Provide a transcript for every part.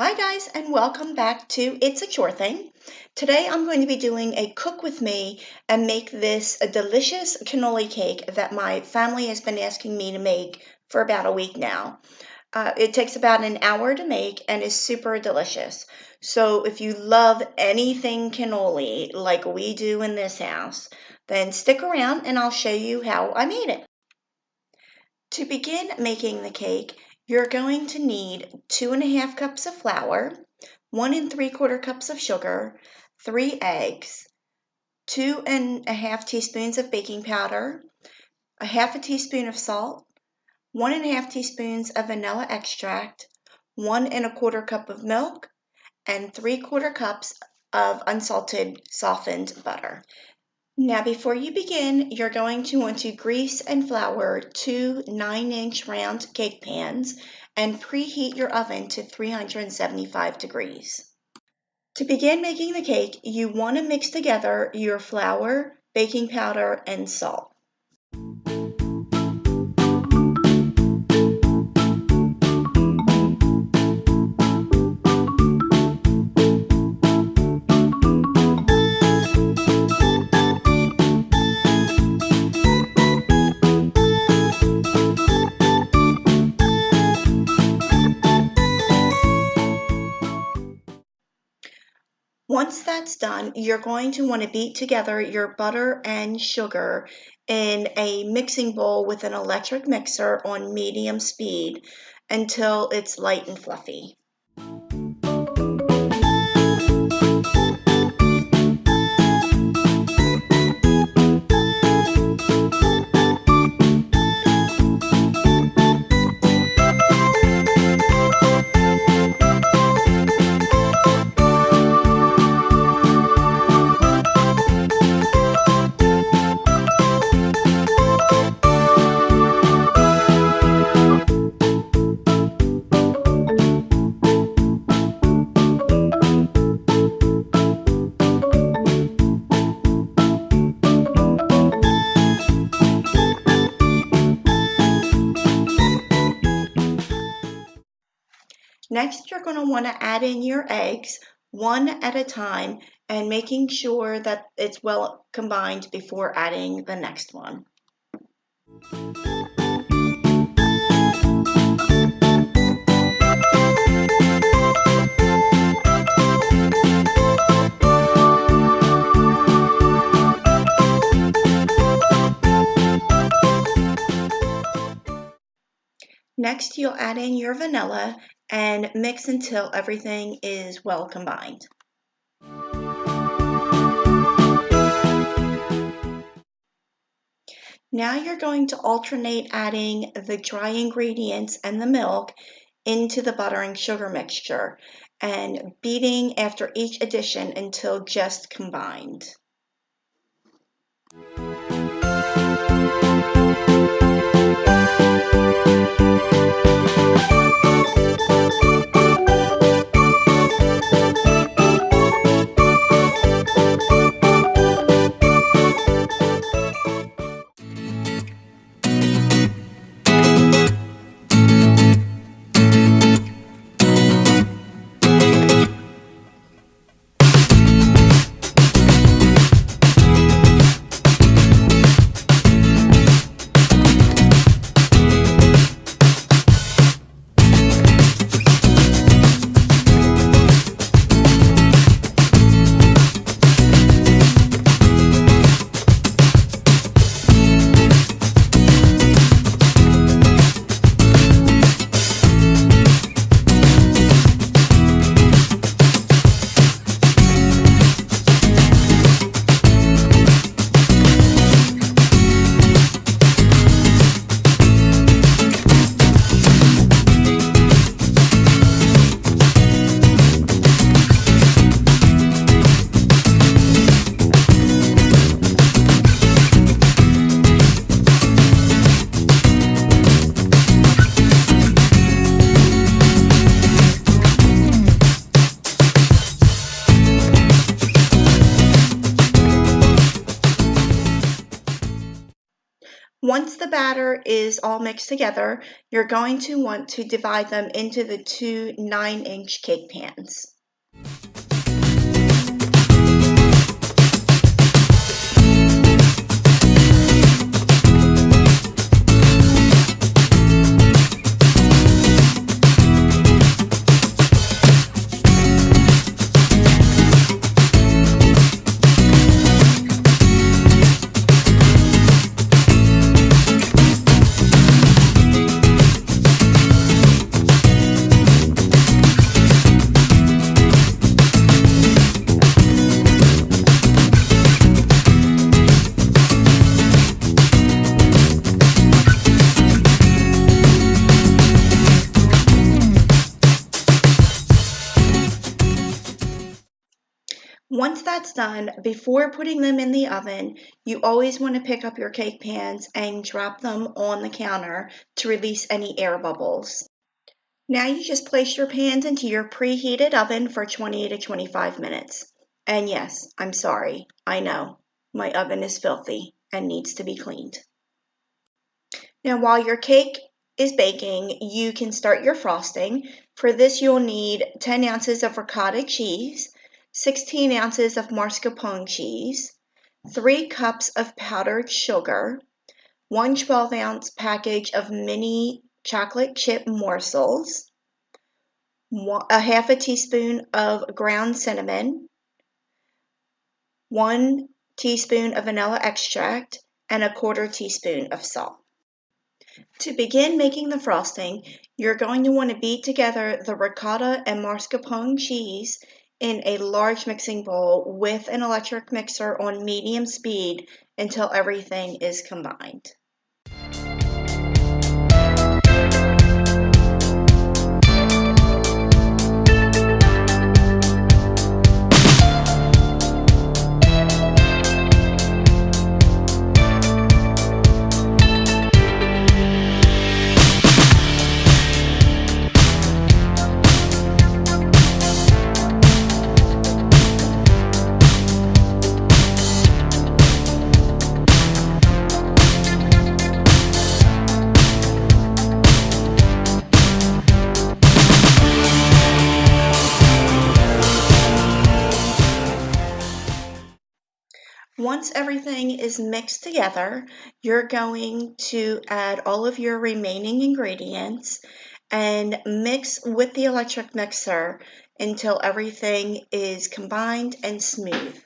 Hi guys, and welcome back to It's a Chore Thing. Today I'm going to be doing a cook with me and make this a delicious cannoli cake that my family has been asking me to make for about a week now. It takes about an hour to make and is super delicious. So if you love anything cannoli like we do in this house, then stick around and I'll show you how I made it. To begin making the cake, you're going to need 2½ cups of flour, 1¾ cups of sugar, 3 eggs, 2½ teaspoons of baking powder, a half a teaspoon of salt, 1½ teaspoons of vanilla extract, 1¼ cup of milk, and 3/4 cups of unsalted softened butter. Now before you begin, you're going to want to grease and flour 2 9-inch round cake pans and preheat your oven to 375 degrees. To begin making the cake, you want to mix together your flour, baking powder, and salt. Once that's done, you're going to want to beat together your butter and sugar in a mixing bowl with an electric mixer on medium speed until it's light and fluffy. Next, you're going to want to add in your eggs one at a time and making sure that it's well combined before adding the next one. Next, you'll add in your vanilla and mix until everything is well combined. Now you're going to alternate adding the dry ingredients and the milk into the butter and sugar mixture and beating after each addition until just combined. Once the batter is all mixed together, you're going to want to divide them into the two 9-inch cake pans. Once that's done, before putting them in the oven, you always want to pick up your cake pans and drop them on the counter to release any air bubbles. Now you just place your pans into your preheated oven for 20 to 25 minutes. And yes, I'm sorry, I know, my oven is filthy and needs to be cleaned. Now while your cake is baking, you can start your frosting. For this you'll need 10 ounces of ricotta cheese, 16 ounces of mascarpone cheese, 3 cups of powdered sugar, one 12-ounce package of mini chocolate chip morsels, a half a teaspoon of ground cinnamon, 1 teaspoon of vanilla extract, and a quarter teaspoon of salt. To begin making the frosting, you're going to want to beat together the ricotta and mascarpone cheese in a large mixing bowl with an electric mixer on medium speed until everything is combined. Once everything is mixed together, you're going to add all of your remaining ingredients and mix with the electric mixer until everything is combined and smooth.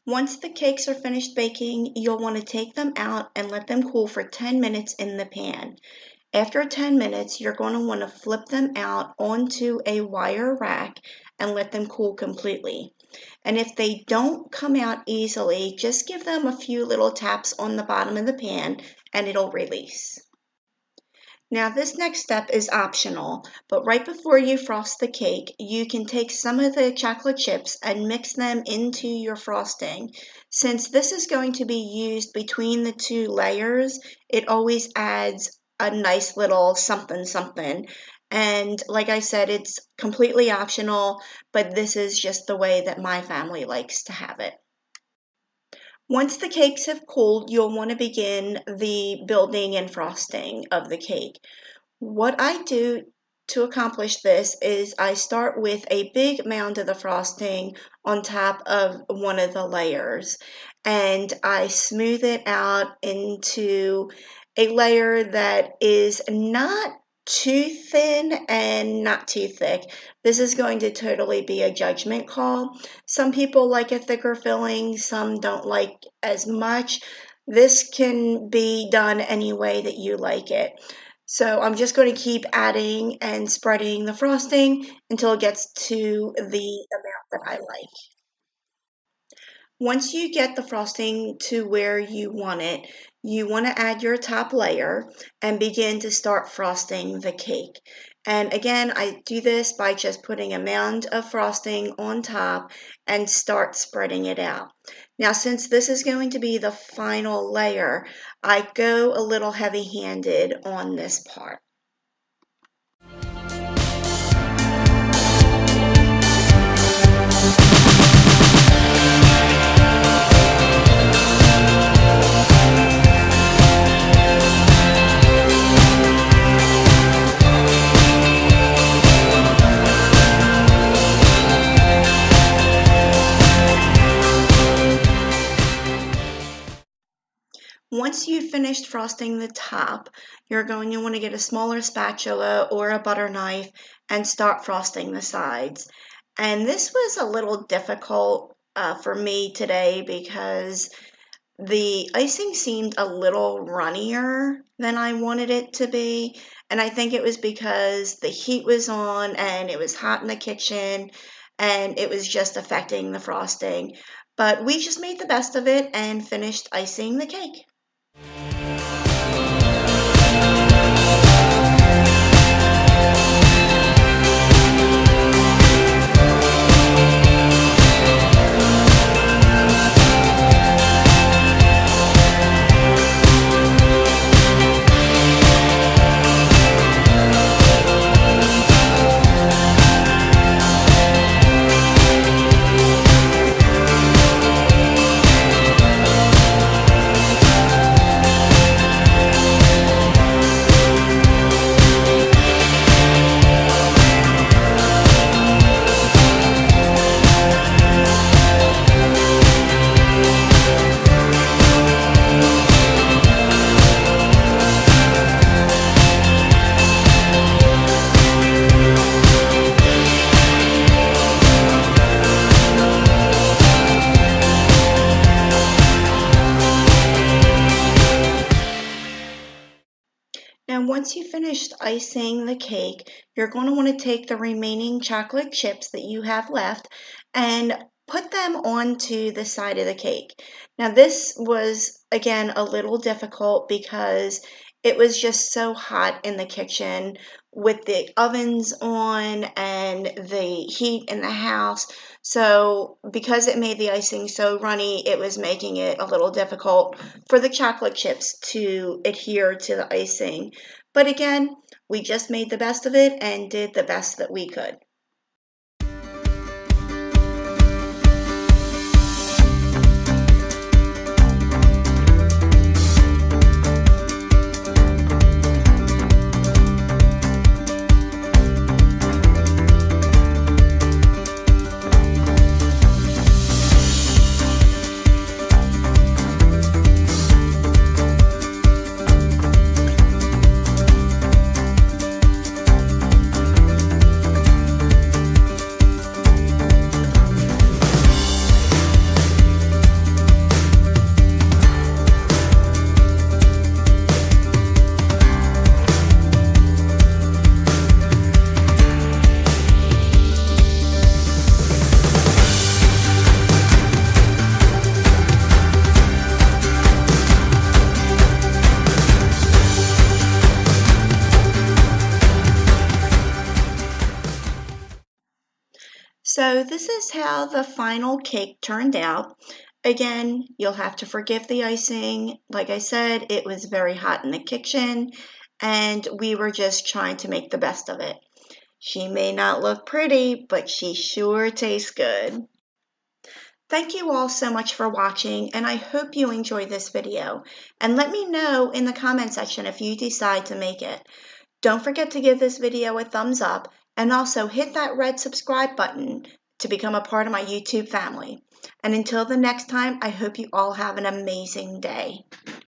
Once the cakes are finished baking, you'll want to take them out and let them cool for 10 minutes in the pan. After 10 minutes, you're going to want to flip them out onto a wire rack and let them cool completely. And if they don't come out easily, just give them a few little taps on the bottom of the pan and it'll release. Now this next step is optional, but right before you frost the cake, you can take some of the chocolate chips and mix them into your frosting. Since this is going to be used between the two layers, it always adds a nice little something something. And like I said, it's completely optional, but this is just the way that my family likes to have it. Once the cakes have cooled, you'll want to begin the building and frosting of the cake. What I do to accomplish this is I start with a big mound of the frosting on top of one of the layers, and I smooth it out into a layer that is not too thin and not too thick. This is going to totally be a judgment call. Some people like a thicker filling, some don't like as much. This can be done any way that you like it. So I'm just going to keep adding and spreading the frosting until it gets to the amount that I like. Once you get the frosting to where you want it, you want to add your top layer and begin to start frosting the cake. And again, I do this by just putting a mound of frosting on top and start spreading it out. Now, since this is going to be the final layer, I go a little heavy-handed on this part. Once you've finished frosting the top, you're going to want to get a smaller spatula or a butter knife and start frosting the sides. And this was a little difficult for me today because the icing seemed a little runnier than I wanted it to be. And I think it was because the heat was on and it was hot in the kitchen and it was just affecting the frosting. But we just made the best of it and finished icing the cake. Now, once you've finished icing the cake, you're going to want to take the remaining chocolate chips that you have left and put them onto the side of the cake. Now, this was, again, a little difficult because it was just so hot in the kitchen with the ovens on and the heat in the house. So because it made the icing so runny, it was making it a little difficult for the chocolate chips to adhere to the icing. But again, we just made the best of it and did the best that we could. So this is how the final cake turned out. Again, you'll have to forgive the icing. Like I said, it was very hot in the kitchen and we were just trying to make the best of it. She may not look pretty, but she sure tastes good. Thank you all so much for watching, and I hope you enjoyed this video. And let me know in the comment section if you decide to make it. Don't forget to give this video a thumbs up and also hit that red subscribe button to become a part of my YouTube family. And until the next time, I hope you all have an amazing day.